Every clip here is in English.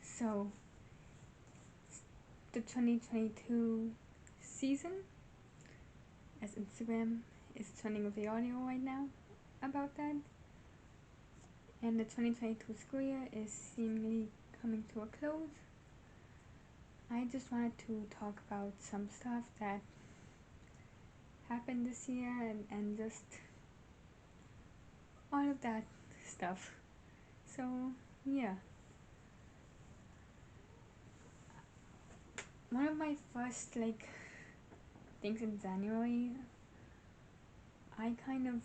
So, the 2022 season, as Instagram is trending with the audio right now about that, and the 2022 school year is seemingly coming to a close. I just wanted to talk about some stuff that happened this year and just all of that stuff. So, yeah. One of my first things in January, I kind of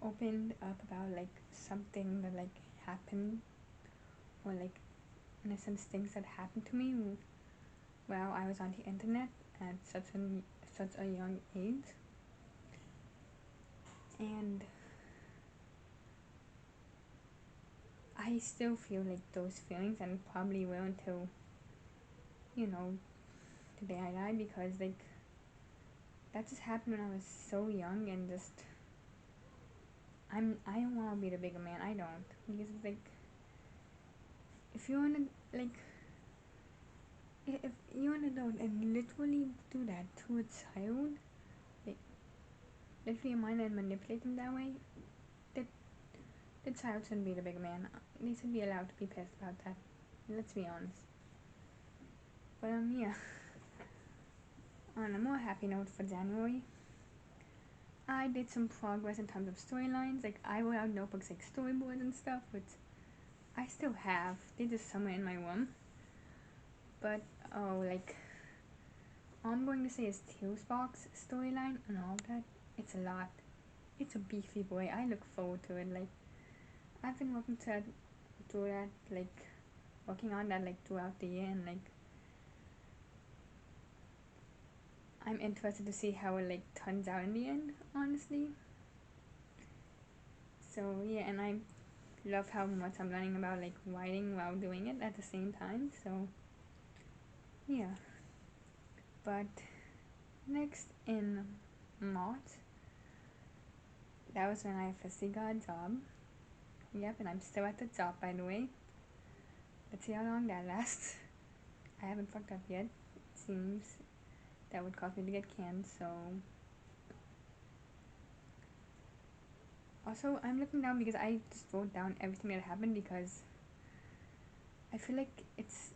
opened up about something that happened, or in a sense things that happened to me while I was on the internet at such a young age. And I still feel those feelings, and probably will until the day I die, because that just happened when I was so young, and just I don't want to be the bigger man. I don't, because it's if you want to if you're an adult and literally do that to a child, like literally mind and manipulate them that way, that the child shouldn't be the bigger man. They should be allowed to be pissed about that. Let's be honest. But yeah. On a more happy note for January, I did some progress in terms of storylines. I wrote out notebooks storyboards and stuff, which I still have. They're just somewhere in my room. But all I'm going to say is Tailspark's storyline and all that. It's a lot. It's a beefy boy. I look forward to it. I've been working working on that throughout the year, and I'm interested to see how it turns out in the end, honestly. So yeah, and I love how much I'm learning about writing while doing it at the same time. So yeah. But next in March, that was when I officially got a job. Yep, and I'm still at the job, by the way. Let's see how long that lasts. I haven't fucked up yet. It seems that would cause me to get canned, so. Also, I'm looking down because I just wrote down everything that happened, because I feel like it's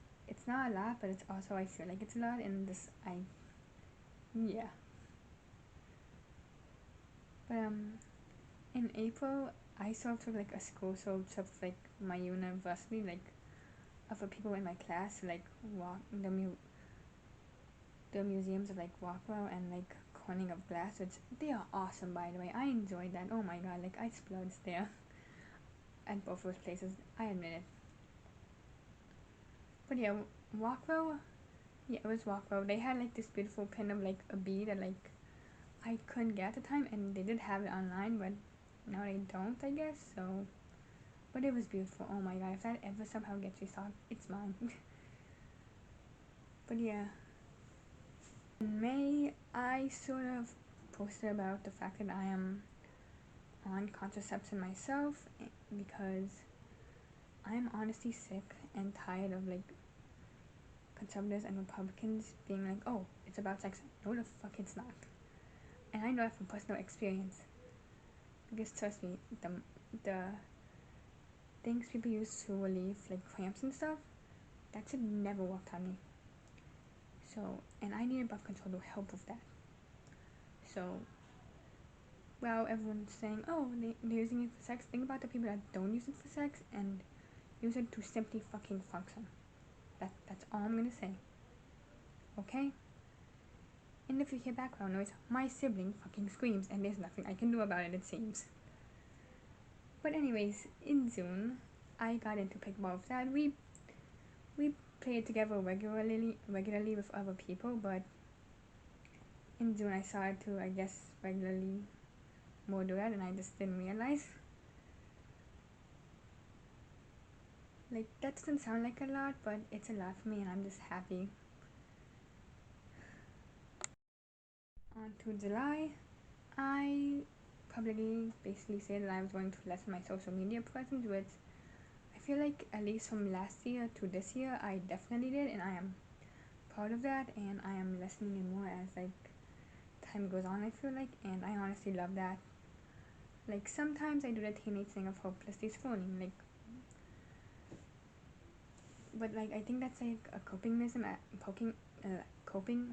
not a lot, but it's also, I feel like it's a lot, and yeah. But in April, I sort of took a school trip of my university, of people in my class to walk the museums of Rockwell and Corning of Glass, which they are awesome, by the way. I enjoyed that. Oh my god, I splurged there at both those places. I admit it. But yeah, Rockwell. Yeah, it was Rockwell. They had this beautiful pin of a bee that I couldn't get at the time, and they did have it online, but now they don't, I guess. So, but it was beautiful. Oh my god, if that ever somehow gets restocked, it's mine. But yeah, in May, I sort of posted about the fact that I am on contraception myself, because I'm honestly sick and tired of conservatives and Republicans being oh, it's about sex. No, the fuck it's not. And I know that from personal experience, because trust me, the things people use to relieve cramps and stuff, that should never worked on me. So, and I needed birth control to help with that. So, well, everyone's saying, oh, they're using it for sex. Think about the people that don't use it for sex and use it to simply fucking function. That's all I'm gonna say. Okay? And if you hear background noise, my sibling fucking screams, and there's nothing I can do about it, it seems. But anyways, in June, I got into pickleball with that. We played together regularly with other people, but in June I started to, I guess, regularly more do that, and I just didn't realize. That doesn't sound like a lot, but it's a lot for me, and I'm just happy. On to July, I publicly basically said that I was going to lessen my social media presence, which I feel like at least from last year to this year, I definitely did, and I am proud of that, and I am listening in more as like time goes on, I feel like, and I honestly love that. Like sometimes I do the teenage thing of hopelessly scrolling, like, but like I think that's like a coping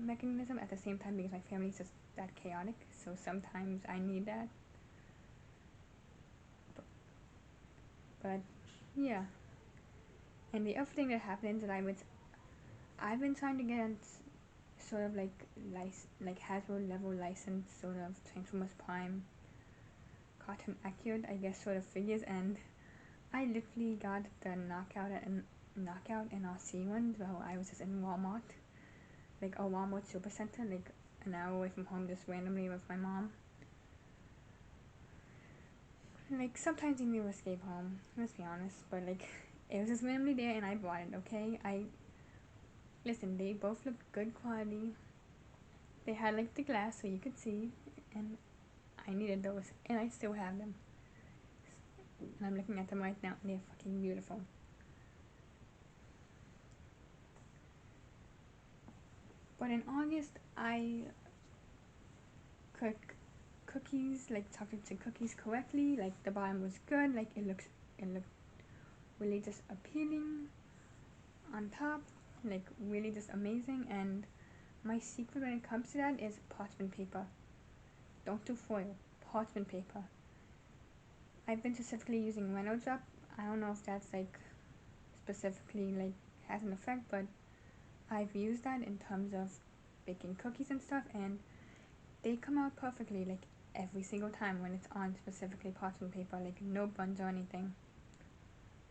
mechanism at the same time because my family is just that chaotic. So sometimes I need that. But yeah, and the other thing that happened is that I've been trying to get sort of like Hasbro level licensed sort of Transformers Prime cartoon accurate, I guess, sort of figures, and I literally got the knockout and RC ones while I was just in Walmart, like a Walmart Supercenter, like an hour away from home, just randomly with my mom. Like sometimes you need to escape home, let's be honest, but like it was just randomly there and I bought it. Okay, listen. They both looked good quality. They had like the glass so you could see, and I needed those, and I still have them. And I'm looking at them right now, and they're fucking beautiful. But in August, I cooked cookies, like chocolate chip cookies, correctly. Like the bottom was good. Like it looked really just appealing on top. Like really just amazing. And my secret when it comes to that is parchment paper. Don't do foil. Parchment paper. I've been specifically using Reynolds Wrap. I don't know if that's like specifically like has an effect, but I've used that in terms of baking cookies and stuff, and they come out perfectly, like every single time when it's on specifically parchment paper, like no buns or anything.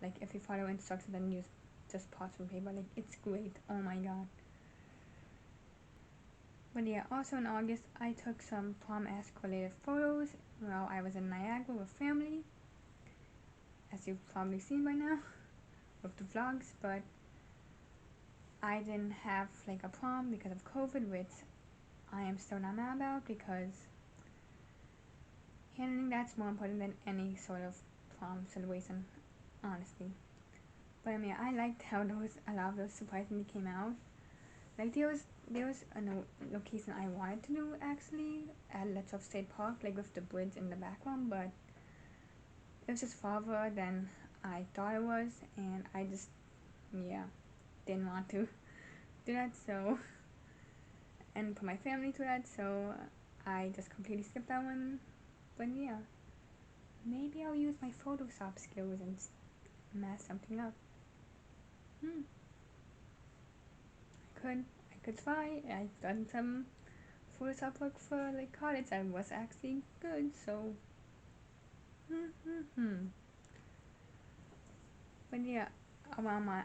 Like if you follow instructions and use just parchment paper, like it's great. Oh my god. But yeah, also in August, I took some prom-esque related photos while I was in Niagara with family, as you've probably seen by now with the vlogs, but I didn't have like a prom because of COVID, which I am still not mad about because handling that's more important than any sort of prom celebration, honestly. But I mean, I liked how a lot of those surprisingly came out. Like there was a location I wanted to do actually at Let's Off State Park, like with the bridge in the background, but it was just farther than I thought it was, and I just didn't want to do that. So and put my family to that, so I just completely skipped that one. But yeah, maybe I'll use my Photoshop skills and mess something up. I could try. I've done some Photoshop work for like college. I was actually good, so But yeah, around my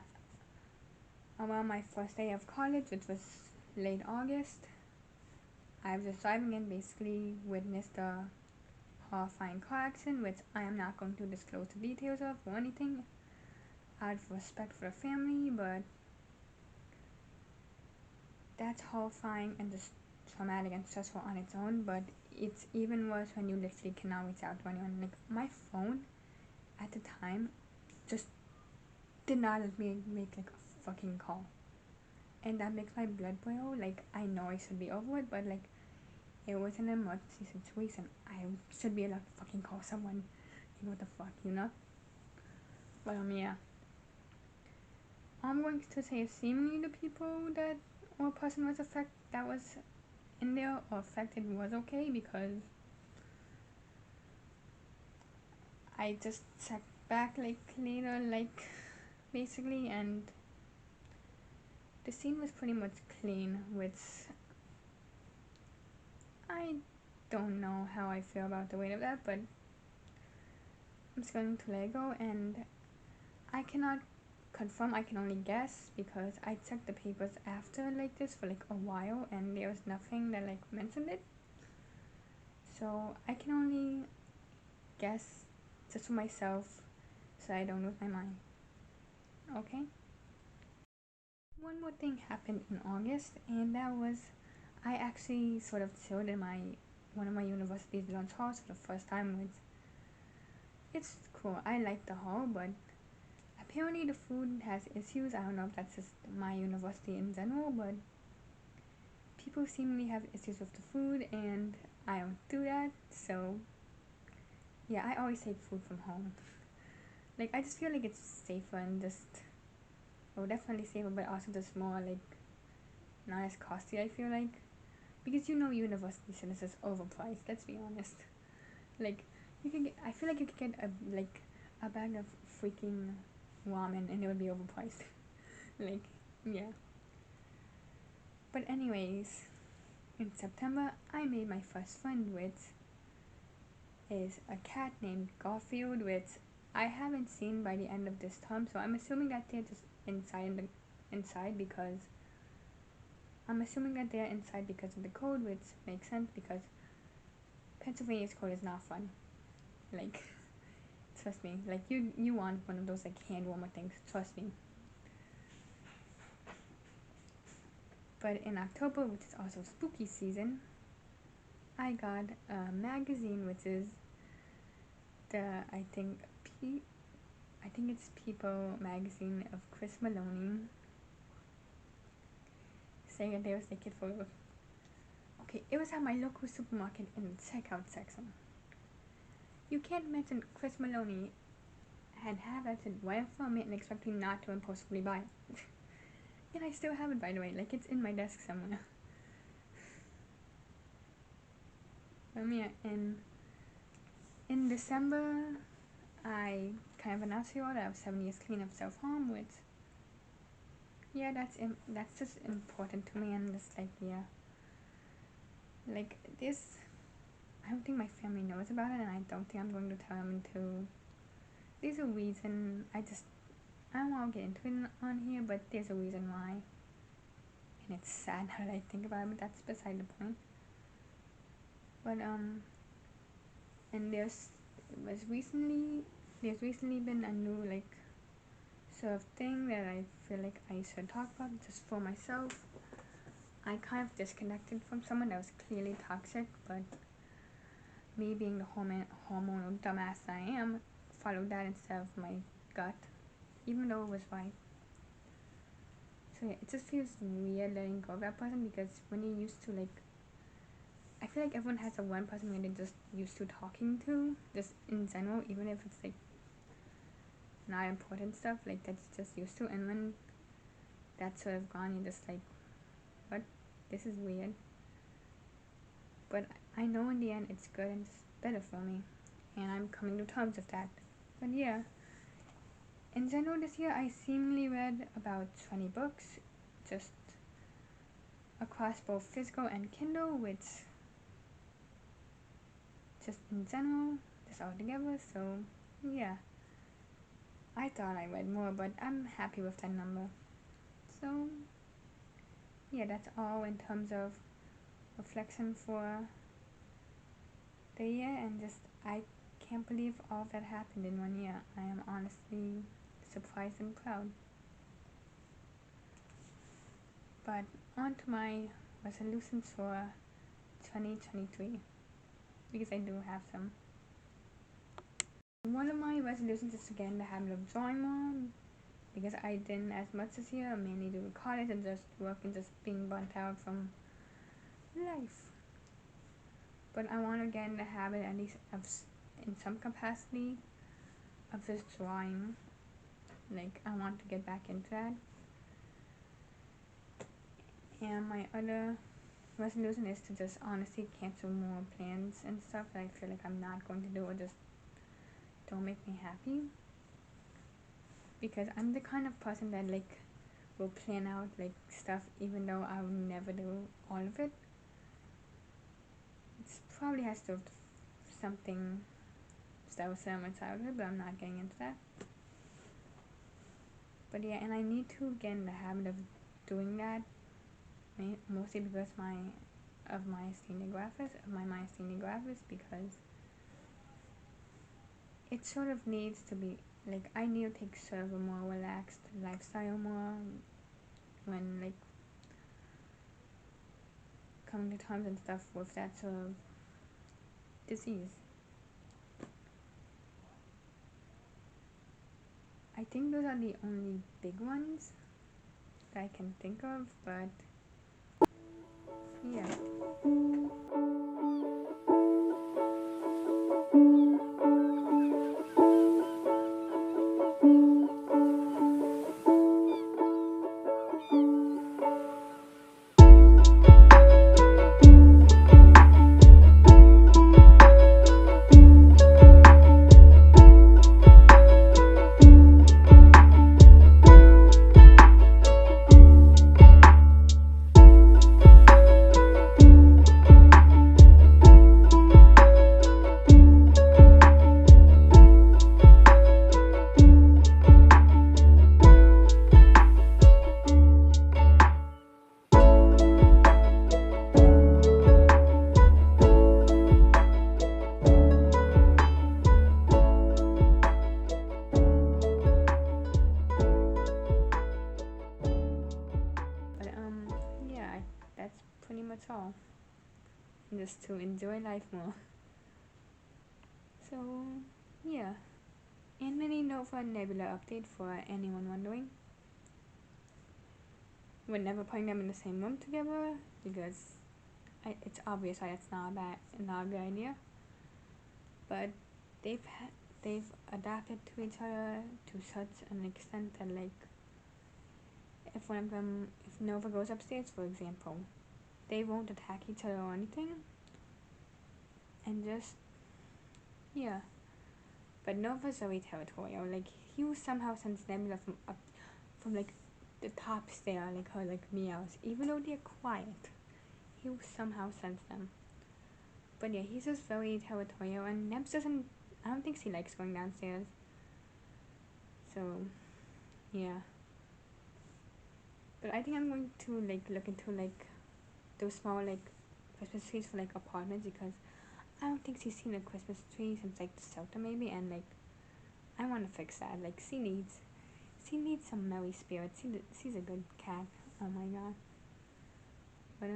around my first day of college, which was late August, I was just driving and basically witnessed a horrifying car accident, which I am not going to disclose the details of or anything out of respect for the family, but that's horrifying and just traumatic and stressful on its own, but it's even worse when you literally cannot reach out to anyone. Like my phone at the time just did not let me make like a fucking call. And that makes my blood boil. Like I know I should be over it, but like it was an emergency situation. I should be allowed to fucking call someone. Like what the fuck, you know? But yeah. I'm going to say seemingly the people that or person that was in there or affected was okay because I just checked back like later, like basically, and the scene was pretty much clean, which I don't know how I feel about the weight of that, but I'm just going to let it go, and I cannot confirm, I can only guess because I checked the papers after like this for like a while and there was nothing that like mentioned it. So I can only guess just for myself so I don't lose my mind. Okay? One more thing happened in August, and that was I actually sort of chilled in one of my university's lunch halls for the first time, which it's cool. I like the hall, but apparently the food has issues. I don't know if that's just my university in general, but people seemingly have issues with the food, and I don't do that. So yeah, I always take food from home. Like, I just feel like it's safer and just, well, definitely safer, but also just more like not as costly, I feel like, because university centers is overpriced. Let's be honest. Like, you can get, I feel like you could get a bag of freaking ramen and it would be overpriced. Like, yeah. But anyways, in September I made my first friend, which is a cat named Garfield, which I haven't seen by the end of this term, so I'm assuming that they're just inside because I'm assuming that they're inside because of the code, which makes sense because Pennsylvania's code is not fun. Like, trust me. Like, you want one of those like hand warmer things. Trust me. But in October, which is also spooky season, I got a magazine, which is the I think it's People magazine of Chris Maloney, saying that there was a kid photo. Okay, it was at my local supermarket in the checkout section. You can't mention Chris Maloney and have that right from it and expect me not to impulsively buy it. And I still have it, by the way. Like, it's in my desk somewhere. Yeah, in December, I kind of announced here that I have 7 years clean of self-harm, which, yeah, that's just important to me, and just like, yeah, like this, I don't think my family knows about it, and I don't think I'm going to tell them until there's a reason. I don't want to get into it on here, but there's a reason why, and it's sad now that I think about it, but that's beside the point. But and there's recently been a new like sort of thing that I feel like I should talk about just for myself. I kind of disconnected from someone that was clearly toxic, but me being the hormonal dumbass I am, followed that instead of my gut, even though it was right. So yeah, it just feels weird letting go of that person, because when you're used to like, I feel like everyone has a one person when they're just used to talking to, just in general, even if it's like not important stuff, like that's just used to, and when that's sort of gone, you're just like, what? This is weird. But I know in the end it's good and it's better for me, and I'm coming to terms with that. But yeah, in general this year I seemingly read about 20 books, just across both physical and Kindle, which just in general, just all together. So yeah, I thought I read more, but I'm happy with that number. So yeah, that's all in terms of reflection for the year, and just I can't believe all that happened in 1 year. I am honestly surprised and proud. But on to my resolutions for 2023, because I do have some. One of my resolutions is again the habit of drawing more, because I didn't as much this year, mainly due to college and just work and just being burnt out from life. But I want to get in the habit, at least of, in some capacity, of just drawing. Like, I want to get back into that. And my other resolution is to just honestly cancel more plans and stuff that I feel like I'm not going to do or just don't make me happy. Because I'm the kind of person that like will plan out like stuff even though I will never do all of it. It probably has to do with something that was said in my childhood, but I'm not getting into that. But yeah, and I need to get in the habit of doing that, mostly because my myasthenia gravis, because it sort of needs to be like, I need to take sort of a more relaxed lifestyle more when like coming to terms and stuff with that sort of disease. I I think those are the only big ones that I can think of, but yeah. But yeah, that's pretty much all. Just to enjoy life more. So yeah. And many note for a Nebula update for anyone wondering. We're never putting them in the same room together because it's obvious that it's not a good idea. But they've adapted to each other to such an extent that, like, if Nova goes upstairs, for example, they won't attack each other or anything, and just yeah. But Nova's very territorial. Like, he will somehow sense Nebula from like the top stair, like her like meows, even though they're quiet. He will somehow sense them. But yeah, he's just very territorial, and Nebs doesn't. I don't think she likes going downstairs. So yeah. But I think I'm going to like look into like those small like Christmas trees for like apartments, because I don't think she's seen a Christmas tree since like the shelter maybe, and like I want to fix that. Like, she needs some merry spirits. She's a good cat. Oh my god. But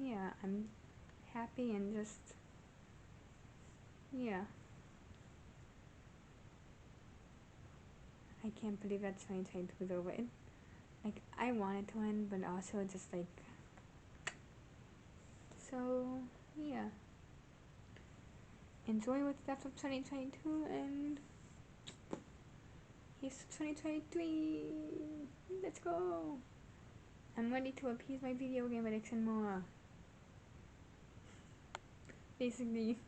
yeah, I'm happy and just yeah. I can't believe that 2022 is over. Like, I wanted to end, but also just like so yeah. Enjoy what's left of 2022, and here's 2023. Let's go. I'm ready to appease my video game addiction more. Basically.